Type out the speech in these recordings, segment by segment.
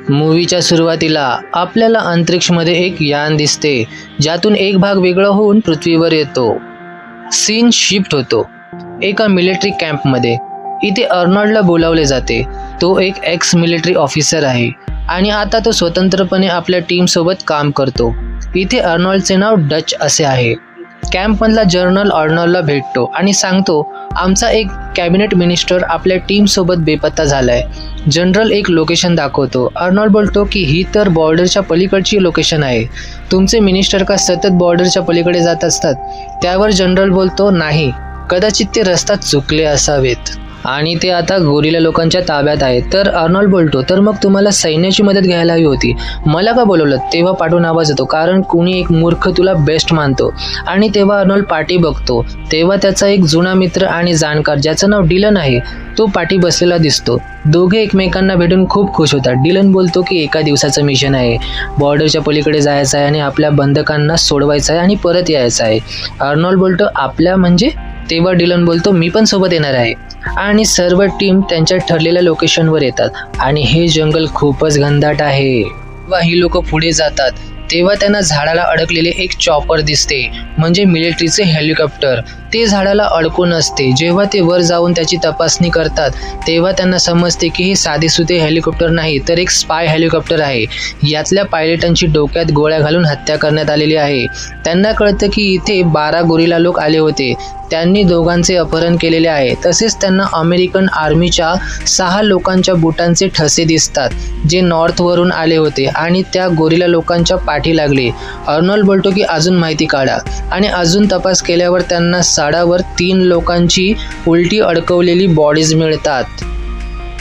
मूवीच्या सुरुवातीला आपल्याला अंतरिक्षमध्ये एक यान दिसते, ज्यातून एक भाग वेगळा होऊन पृथ्वीवर येतो. सीन शिफ्ट होतो एका मिलिटरी कॅम्पमध्ये. इथे अर्नॉल्डला बोलावले जाते. तो एक एक्स मिलिटरी ऑफिसर आहे आणि आता तो स्वतंत्रपणे आपल्या टीमसोबत काम करतो. इथे अर्नॉल्डचे नाव डच असे आहे. कॅम्पमधला जर्नल अर्नॉल्डला भेटतो आणि सांगतो, आमचा एक कॅबिनेट मिनिस्टर आपल्या टीमसोबत बेपत्ता झालाय. जनरल एक लोकेशन दाखवतो. अर्नॉल्ड बोलतो की ही तर बॉर्डरच्या पलीकडची लोकेशन आहे. तुमचे मिनिस्टर का सतत बॉर्डरच्या पलीकडे जात असतात? त्यावर जनरल बोलतो, नाही, कदाचित ते रस्ता चुकले असावेत आणि ते आता गोरिला लोकांच्या ताब्यात आहे. तर अर्नॉल्ड बोलतो, तर मग तुम्हाला सैन्याची मदत घ्यायला हवी होती, मला का बोलवलं? तेव्हा पाठवून आवाज येतो, कारण कुणी एक मूर्ख तुला बेस्ट मानतो. आणि तेव्हा अर्नॉल्ड पाठी बघतो. तेव्हा त्याचा एक जुना मित्र आणि जाणकार ज्याचं नाव डिलन आहे, तो पाठी बसलेला दिसतो. दोघे एकमेकांना भेटून खूप खुश होतात. डिलन बोलतो की एका दिवसाचं मिशन आहे, बॉर्डरच्या पलीकडे जायचं आहे आणि आपल्या बंधकांना सोडवायचं आहे आणि परत यायचं आहे. अर्नॉल्ड बोलतो, आपल्या म्हणजे? तेव्हा डिलन बोलतो, मी पण सोबत येणार आहे. आणि सर्व टीम त्यांच्या ठरलेल्या लोकेशनवर येतात आणि हे जंगल खूपच घनदाट आहे. तेव्हा ही लोक पुढे जातात. तेव्हा त्यांना झाडाला अडकलेले एक चॉपर दिसते, म्हणजे मिलिटरीचे हेलिकॉप्टर. ते झाडाला अडकून असते. जेव्हा ते वर जाऊन त्याची तपासणी करतात तेव्हा त्यांना समजते की हे साधेसुधे हेलिकॉप्टर नाही, तर एक स्पाय हेलिकॉप्टर आहे. यातल्या पायलटांची डोक्यात गोळ्या घालून हत्या करण्यात आलेली आहे. त्यांना कळतं की इथे 12 गोरिला लोक आले होते. त्यांनी दोघांचे अपहरण केलेले आहे. तसेच त्यांना अमेरिकन आर्मीच्या 6 लोकांच्या बुटांचे ठसे दिसतात, जे नॉर्थवरून आले होते आणि त्या गोरिला लोकांच्या पाठी लागले. अर्नॉल्ड बोलतो की अजून माहिती काढा आणि अजून तपास केल्यावर त्यांना साडावर 3 लोकांची उलटी अडकवलेली बॉडीज मिळतात.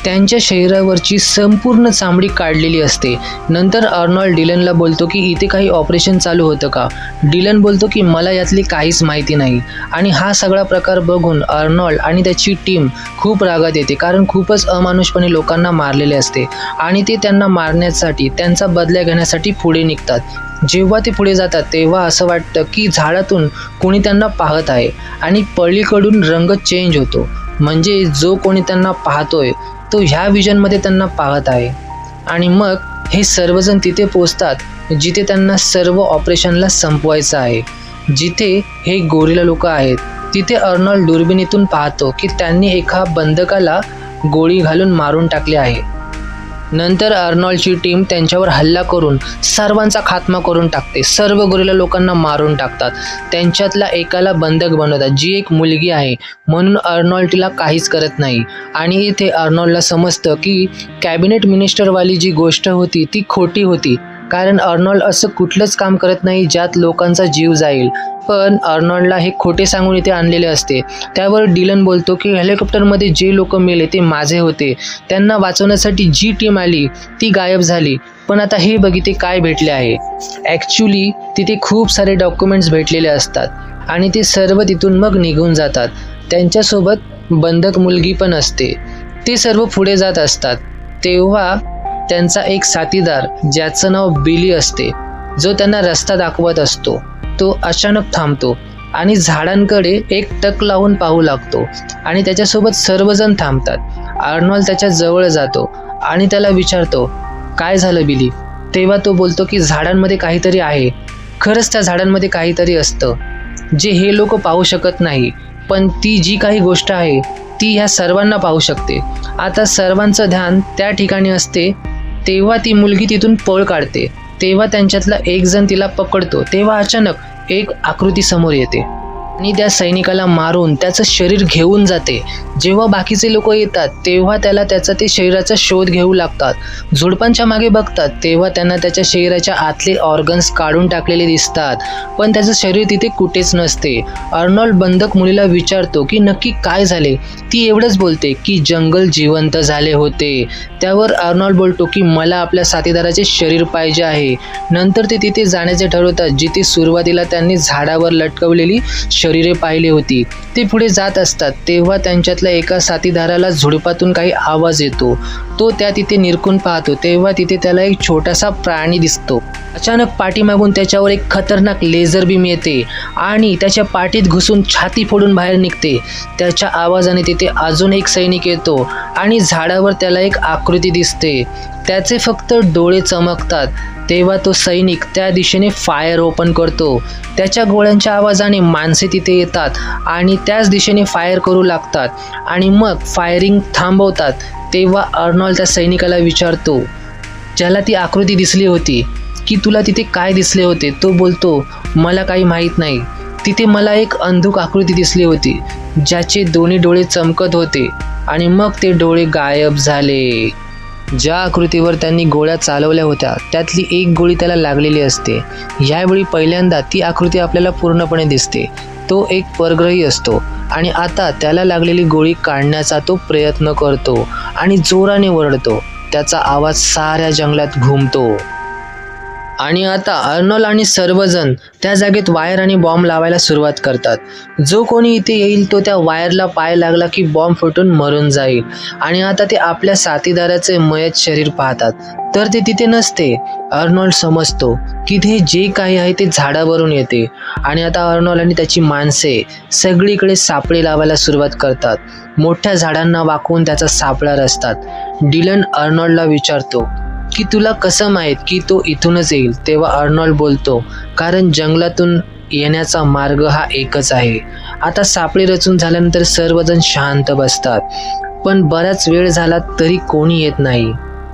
त्यांच्या शरीरावरची संपूर्ण चामडी काढलेली असते. नंतर अर्नॉल्ड डिलनला बोलतो की इथे काही ऑपरेशन चालू होतं का? डिलन बोलतो की मला यातली काहीच माहिती नाही. आणि हा सगळा प्रकार बघून अर्नॉल्ड आणि त्याची टीम खूप रागात येते, कारण खूपच अमानुषपणे लोकांना मारलेले असते आणि ते त्यांना मारण्यासाठी, त्यांचा बदला घेण्यासाठी पुढे निघतात. जेव्हा ते पुढे जातात तेव्हा असं वाटतं की झाडातून कोणी त्यांना पाहत आहे आणि पलीकडून रंग चेंज होतो, म्हणजे जो कोणी त्यांना पाहतोय तो ह्या विजनमध्ये त्यांना पाहत आहे. आणि मग हे सर्वजण तिथे पोचतात जिथे त्यांना सर्व ऑपरेशनला संपवायचं आहे, जिथे हे गोरिला लोक आहेत. तिथे अर्नॉल्ड दुर्बिणीतून पाहतो की त्यांनी एका बंधकाला गोळी घालून मारून टाकले आहे. नंतर अर्नॉल्डची टीम त्यांच्यावर हल्ला करून सर्वांचा खात्मा करून टाकते. सर्व गोरिला लोकांना मारून टाकतात. त्यांच्यातल्या एकाला बंधक बनवतात, जी एक मुलगी आहे, म्हणून अर्नॉल्ड तिला काहीच करत नाही. आणि इथे अर्नॉल्डला समजतं की कॅबिनेट मिनिस्टरवाली जी गोष्ट होती ती खोटी होती, कारण अर्नॉल्ड असं कुठलंच काम करत नाही ज्यात लोकांचा जीव जाईल. पण अर्नॉल्डला हे खोटे सांगून इथे आणलेले असते. त्यावर डिलन बोलतो की हेलिकॉप्टरमध्ये जे लोक मेले ते माझे होते. त्यांना वाचवण्यासाठी जी टीम आली ती गायब झाली. पण आता हे बघिते काय भेटले आहे. ॲक्च्युली तिथे खूप सारे डॉक्युमेंट्स भेटलेले असतात आणि ते सर्व तिथून मग निघून जातात. त्यांच्यासोबत बंधक मुलगी पण असते. ते सर्व पुढे जात असतात. तेव्हा त्यांचा एक साथीदार ज्याचं नाव बिली असते, जो त्यांना रस्ता दाखवत असतो, तो अचानक थांबतो आणि झाडांकडे एक टक लावून पाहू लागतो आणि त्याच्यासोबत सर्वजण थांबतात. अर्नॉल्ड त्याच्या जवळ जातो आणि त्याला विचारतो, काय झालं बिली? तेव्हा तो बोलतो की झाडांमध्ये काहीतरी आहे. खरंच त्या झाडांमध्ये काहीतरी असतं जे हे लोक पाहू शकत नाही, पण ती जी काही गोष्ट आहे ती ह्या सर्वांना पाहू शकते. आता सर्वांचं ध्यान त्या ठिकाणी असते. तेव्हा ती मुलगी तिथून पळ काढते. तेव्हा त्यांच्यातला एक जण तिला पकडतो. तेव्हा अचानक एक आकृती समोर येते आणि त्या सैनिकाला मारून त्याचं शरीर घेऊन जाते. जेव्हा बाकीचे लोक येतात तेव्हा त्याला त्याचा ते शरीराचा शोध घेऊ लागतात. झुडपांच्या मागे बघतात तेव्हा त्यांना त्याच्या शरीराच्या आतले ऑर्गन्स काढून टाकलेले दिसतात, पण त्याचं शरीर तिथे कुठेच नसते. अर्नॉल्ड बंधक मुलीला विचारतो की नक्की काय झाले. ती एवढंच बोलते की जंगल जिवंत झाले होते. त्यावर अर्नॉल्ड बोलतो की मला आपल्या साथीदाराचे शरीर पाहिजे आहे. नंतर ते तिथे जाण्याचे ठरवतात जिथे सुरुवातीला त्यांनी झाडावर लटकवलेली शरीरे पाहिली होती. ते पुढे जात असतात तेव्हा त्यांच्यातल्या एका साथीदाराला झुडपातून काही आवाज येतो. तो त्या तिथे निरखून पाहतो तेव्हा तिथे त्याला एक छोटासा प्राणी दिसतो. अचानक पाठीमागून त्याच्यावर एक खतरनाक लेझर बीम येते आणि त्याच्या पाठीत घुसून छाती फोडून बाहेर निघते. त्याच्या आवाजाने तिथे अजून एक सैनिक येतो आणि झाडावर त्याला एक आकृती दिसते. त्याचे फक्त डोळे चमकतात तेव्हा तो सैनिक त्या दिशेने फायर ओपन करतो. त्याच्या गोळ्यांच्या आवाजाने माणसे तिथे येतात आणि त्याच दिशेने फायर करू लागतात आणि मग फायरिंग थांबवतात. तेव्हा अर्नॉल्ड त्या सैनिकाला विचारतो ज्याला ती आकृती दिसली होती की तुला तिथे काय दिसले होते. तो बोलतो मला काही माहीत नाही. तिथे मला एक अंधुक आकृती दिसली होती ज्याचे दोन्ही डोळे चमकत होते आणि मग ते डोळे गायब झाले. ज्या आकृतीवर त्यांनी गोळ्या चालवल्या होत्या त्यातली एक गोळी त्याला लागलेली असते. यावेळी पहिल्यांदा ती आकृती आपल्याला पूर्णपणे दिसते. तो एक परग्रही असतो आणि आता त्याला लागलेली गोळी काढण्याचा तो प्रयत्न करतो आणि जोराने ओरडतो. त्याचा आवाज साऱ्या जंगलात घुमतो आणि आता अर्नॉल्ड आणि सर्वजण त्या जागेत वायर आणि बॉम्ब लावायला सुरुवात करतात. जो कोणी इथे येईल तो त्या वायरला पाय लागला की बॉम्ब फुटून मरून जाईल. आणि आता ते आपल्या साथीदाराचे मयत शरीर पाहतात तर ते तिथे नसते. अर्नॉल्ड समजतो की ते जे काही आहे ते झाडावरून येते आणि आता अर्नॉल्ड आणि त्याची माणसे सगळीकडे सापळे लावायला सुरुवात करतात. मोठ्या झाडांना वाकवून त्याचा सापळा रचतात. डिलन अर्नॉल्डला विचारतो की तुला कसं माहीत की तो इथूनच येईल. तेव्हा अर्नॉल्ड बोलतो कारण जंगलातून येण्याचा मार्ग हा एकच आहे. आता सापळे रचून झाल्यानंतर सर्वजण शांत बसतात पण बराच वेळ झाला तरी कोणी येत नाही.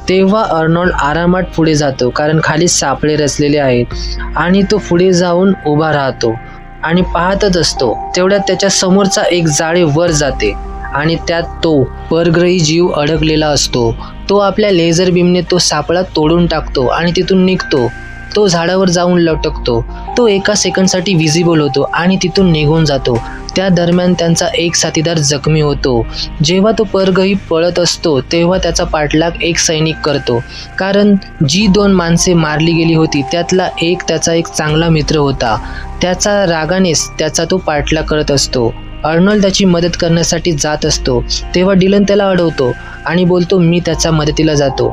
तेव्हा अर्नॉल्ड आरामात पुढे जातो कारण खाली सापळे रचलेले आहेत आणि तो पुढे जाऊन उभा राहतो आणि पाहतच असतो. तेवढ्यात त्याच्या समोरचा एक जाळे वर जाते आणि त्यात तो परग्रही जीव अडकलेला असतो. तो आपल्या लेझर बीमने तो सापळा तोडून टाकतो आणि तिथून निघतो. तो झाडावर जाऊन लटकतो. तो एका सेकंडसाठी विजिबल होतो आणि तिथून निघून जातो. त्या दरम्यान त्यांचा एक साथीदार जखमी होतो. जेव्हा तो परग्रही पळत असतो तेव्हा त्याचा पाठलाग एक सैनिक करतो कारण जी 2 माणसे मारली गेली होती त्यातला एक त्याचा एक चांगला मित्र होता. त्याचा रागानेच त्याचा तो पाठलाग करत असतो. अर्नॉल्ड त्याची मदत करण्यासाठी जात असतो तेव्हा डिलन त्याला अडवतो आणि बोलतो मी त्याच्या मदतीला जातो,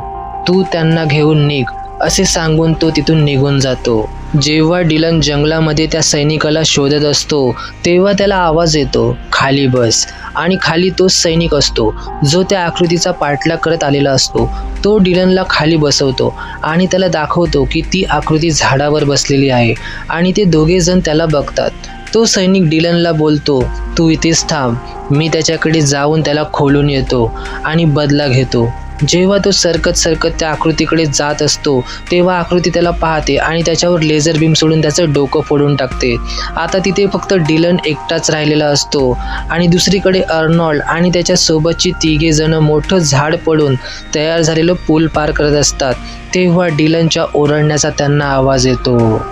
तू त्यांना घेऊन निघ असे सांगून तो तिथून निघून जातो. जेव्हा डिलन जंगलामध्ये त्या सैनिकाला शोधत असतो तेव्हा त्याला आवाज येतो खाली बस आणि खाली तो सैनिक असतो जो त्या आकृतीचा पाठलाग करत आलेला असतो. तो डिलनला खाली बसवतो आणि त्याला दाखवतो की ती आकृती झाडावर बसलेली आहे आणि ते दोघे जण त्याला बघतात. तो सैनिक डिलनला बोलतो तू इथेच थांब, मी त्याच्याकडे जाऊन त्याला खोलून येतो आणि बदला घेतो. जेव्हा तो सरकत त्या आकृतीकडे जात असतो तेव्हा आकृती त्याला पाहते आणि त्याच्यावर लेझर बीम सोडून त्याचं डोकं फोडून टाकते. आता तिथे फक्त डिलन एकटाच राहिलेला असतो आणि दुसरीकडे अर्नॉल्ड आणि त्याच्या सोबतची 3 जण मोठं झाड पडून तयार झालेलं पूल पार करत असतात. तेव्हा डिलनच्या ओरडण्याचा त्यांना आवाज येतो.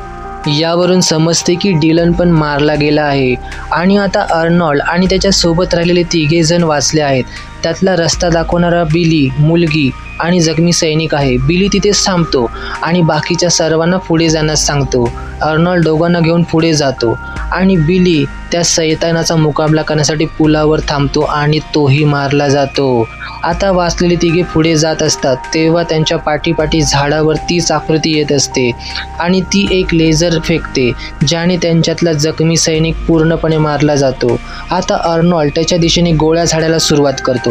यावरून समजते की डिलन पण मारला गेला आहे आणि आता अर्नॉल्ड आणि त्याच्या सोबत राहिलेले 3 जण वाचले आहेत. त्यातला रस्ता दाखवणारा बिली, मुलगी आणि जखमी सैनिक आहे. बिली तिथेच थांबतो आणि बाकीच्या सर्वांना पुढे जाण्यास सांगतो. अर्नॉल्ड दोघांना घेऊन पुढे जातो आणि बिली त्या सैतानाचा मुकाबला करण्यासाठी पुलावर थांबतो आणि तोही मारला जातो. आता वाचलेली 3 पुढे जात असतात तेव्हा त्यांच्या पाठीपाठी झाडावर तीच आकृती येत असते आणि ती एक लेझर फेकते ज्याने त्यांच्यातला जखमी सैनिक पूर्णपणे मारला जातो. आता अर्नॉल्ड त्याच्या दिशेने गोळ्या झाडायला सुरुवात करतो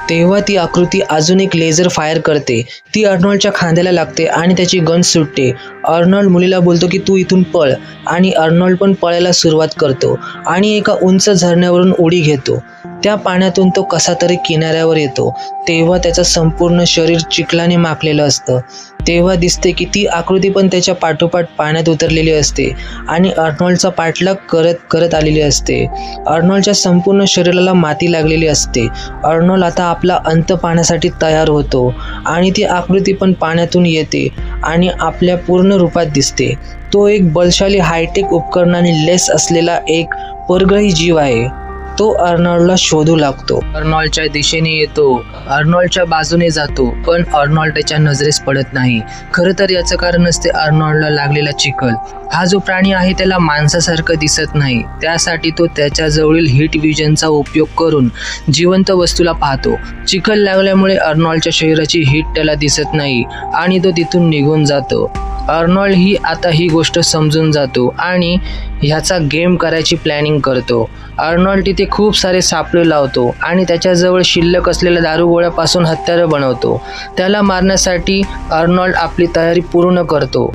तेव्हा ती आकृती अजून एक लेझर फायर करते. ती अर्नॉल्डच्या खांद्याला लागते आणि त्याची गन सुटते. अर्नॉल्ड मुलीला बोलतो की तू इथून पळ आणि अर्नॉल्ड पण पळायला सुरुवात करतो आणि एका उंच झरण्यावरून उडी घेतो. त्या पाण्यातून तो कसा तरी किनाऱ्यावर येतो तेव्हा त्याचं संपूर्ण शरीर चिखलाने माखलेलं असतं. तेव्हा दिसते की ती आकृती पण त्याच्या पाठोपाठ पाण्यात उतरलेली असते आणि अर्नॉल्डचा पाठलाग करत आलेली असते. अर्नॉल्डच्या संपूर्ण शरीराला माती लागलेली असते. अर्नॉल्ड आता आपला अंत पाहण्यासाठी तयार होतो आणि ती आकृती पण पाण्यातून येते आणि आपल्या पूर्ण रूपात दिसते. तो एक बलशाली हायटेक उपकरणाने लेस असलेला एक परग्रही जीव आहे. तो अर्नॉल्डला शोधू लागतो. अर्नॉल्डच्या दिशेने येतो, अर्नॉल्डच्या बाजूने जातो, पण अर्नॉल्ड त्याच्या नजरेस पडत नाही. खरं तर याचं कारण असते अर्नॉल्डला लागलेला चिखल. हा जो प्राणी आहे त्याला माणसासारखं दिसत नाही, त्यासाठी तो त्याच्याजवळील हीट विजनचा उपयोग करून जिवंत वस्तूला पाहतो. चिखल लागल्यामुळे अर्नॉल्डच्या शरीराची हीट त्याला दिसत नाही आणि तो तिथून निघून जातो. अर्नॉल्ड ही गोष्ट समजून जातो आणि ह्याचा गेम करायची प्लॅनिंग करतो. अर्नॉल्ड तिथे खूप सारे सापळे लावतो आणि त्याच्याजवळ शिल्लक असलेल्या दारुगोळ्यापासून हत्यारं बनवतो. त्याला मारण्यासाठी अर्नॉल्ड आपली तयारी पूर्ण करतो.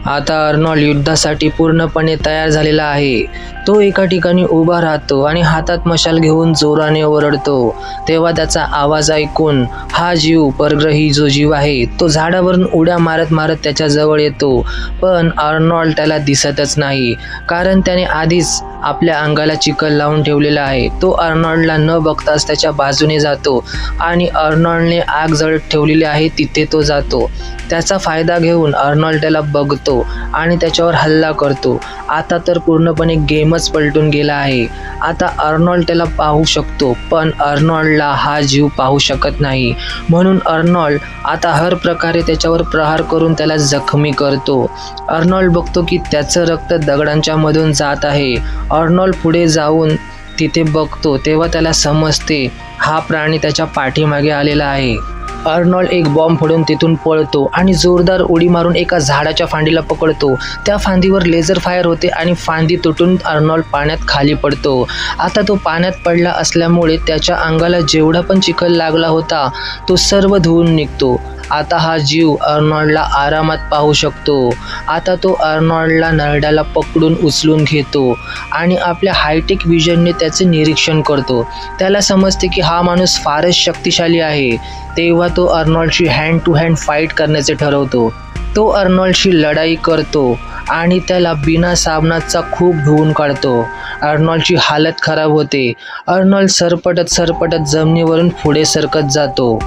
आता अर्नॉल्ड युद्धासाठी पूर्णपणे तयार झालेला आहे. तो एका ठिकाणी उभा राहतो आणि हातात मशाल घेऊन जोराने ओरडतो. तेव्हा त्याचा आवाज ऐकून हा जीव, परग्रही जो जीव आहे, तो झाडावरून उड्या मारत मारत त्याच्याजवळ येतो. पण अर्नॉल्ड त्याला दिसतच नाही, कारण त्याने आधीच आपल्या अंगाला चिखल लावून ठेवलेला आहे. तो अर्नॉल्डला न बघताच त्याच्या बाजूने जातो आणि अर्नॉल्डने आग जळत ठेवलेली आहे तिथे तो जातो. त्याचा फायदा घेऊन अर्नॉल्ड त्याला बघतो आणि त्याच्यावर हल्ला करतो. आता तर पूर्णपणे गेमच पलटून गेला आहे. आता अर्नॉल्ड त्याला पाहू शकतो, पण अर्नॉल्डला हा जीव पाहू शकत नाही. म्हणून अर्नॉल्ड आता हर प्रकारे त्याच्यावर प्रहार करून त्याला जखमी करतो. अर्नॉल्ड बघतो की त्याचं रक्त दगडांच्या मधून जात आहे. अर्नॉल्ड पुढे जाऊन तिथे बघतो तेव्हा त्याला समजते हा प्राणी त्याच्या पाठीमागे आलेला आहे. अर्नॉल्ड एक बॉम्ब फोडून तिथून पळतो आणि जोरदार उडी मारून एका झाडाच्या फांदीला पकडतो. त्या फांदीवर लेझर फायर होते आणि फांदी तुटून अर्नॉल्ड पाण्यात खाली पडतो. आता तो पाण्यात पडला असल्यामुळे त्याच्या अंगाला जेवढा पण चिखल लागला होता तो सर्व धुवून निघतो. आता हा जीव अर्नॉल्डला आरामात पाहू शकतो. आता तो अर्नॉल्डला नरड्याला पकडून उचलून घेतो आणि आपल्या हायटेक विजनने त्याचे निरीक्षण करतो. त्याला समजते की हा माणूस फारच शक्तिशाली आहे. तेव्हा तो अर्नॉल्डशी हँड टू हँड फाईट करण्याचे ठरवतो. तो अर्नॉल्डशी लढाई करतो आणि त्याला बिना साबणाचा खूप धुवून काढतो. अर्नॉल्डची हालत खराब होते. अर्नॉल्ड सरपटत जमिनीवरून पुढे सरकत जातो.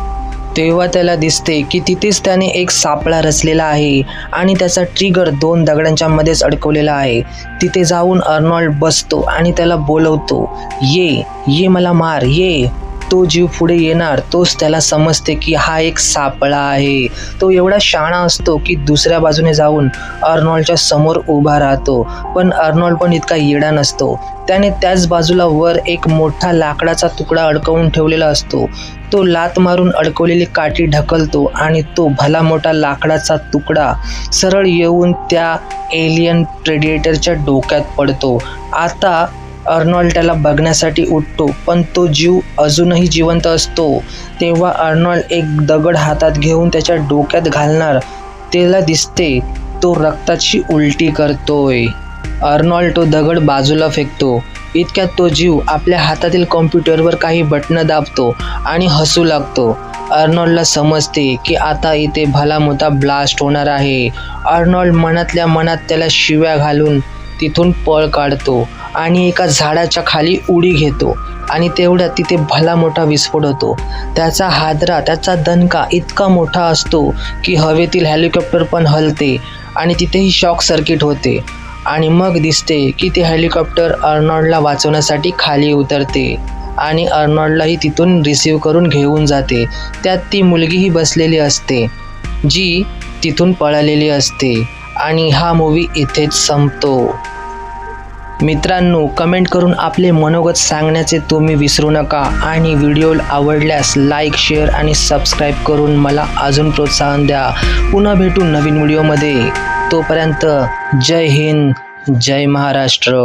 तेव्हा त्याला दिसते की तिथेच त्याने एक सापळा रचलेला आहे आणि त्याचा ट्रिगर 2 दगडांच्या मध्येच अडकवलेला आहे. तिथे जाऊन अर्नॉल्ड बसतो आणि त्याला बोलवतो, ये मला मार, ये. तो जीव पुढे येणार. तोच त्याला समजते की हा एक सापळा आहे. तो एवढा शहाणा असतो की दुसऱ्या बाजूने जाऊन अर्नॉल्डच्या समोर उभा राहतो. पण अर्नॉल्ड पण इतका येडा नसतो. त्याने त्याच बाजूला वर एक मोठा लाकडाचा तुकडा अडकवून ठेवलेला असतो. तो लात मारून अडकवलेली काठी ढकलतो आणि तो भला मोठा लाकडाचा तुकडा सरळ येऊन त्या एलियन प्रेडिएटरच्या डोक्यात पडतो. आता अर्नॉल्ड त्याला बघण्यासाठी उठतो, पण तो जीव अजूनही जिवंत असतो. तेव्हा अर्नॉल्ड एक दगड हातात घेऊन त्याच्या डोक्यात घालणार. त्याला दिसते तो रक्ताची उलटी करतोय. अर्नॉल्ड तो दगड बाजूला फेकतो. इतक्यात तो जीव आपल्या हातातील कॉम्प्युटरवर काही बटणं दाबतो आणि हसू लागतो. अर्नॉल्डला समजते की आता इथे भला मोठा ब्लास्ट होणार आहे. अर्नॉल्ड मनातल्या मनात त्याला शिव्या घालून तिथून पळ काढतो आणि एका झाडाच्या खाली उडी घेतो आणि तेवढ्यात तिथे भला मोठा विस्फोट होतो. त्याचा हादरा, त्याचा दणका इतका मोठा असतो की हवेतील हेलिकॉप्टर पण हलते आणि तिथेही शॉक सर्किट होते. आणि मग दिसते की ते हेलिकॉप्टर अर्नॉल्डला वाचवण्यासाठी खाली उतरते आणि अर्नॉल्डलाही तिथून रिसीव्ह करून घेऊन जाते. त्यात ती मुलगीही बसलेली असते जी तिथून पळालेली असते. आणि हा मूवी इथेच संपतो. मित्रांनो, कमेंट करून आपले मनोगत सांगण्याचे तुम्ही विसरू नका आणि व्हिडिओ आवडल्यास लाईक, शेअर आणि सबस्क्राईब करून मला अजून प्रोत्साहन द्या. पुन्हा भेटू नवीन व्हिडिओमध्ये. तोपर्यंत जय हिंद, जय महाराष्ट्र.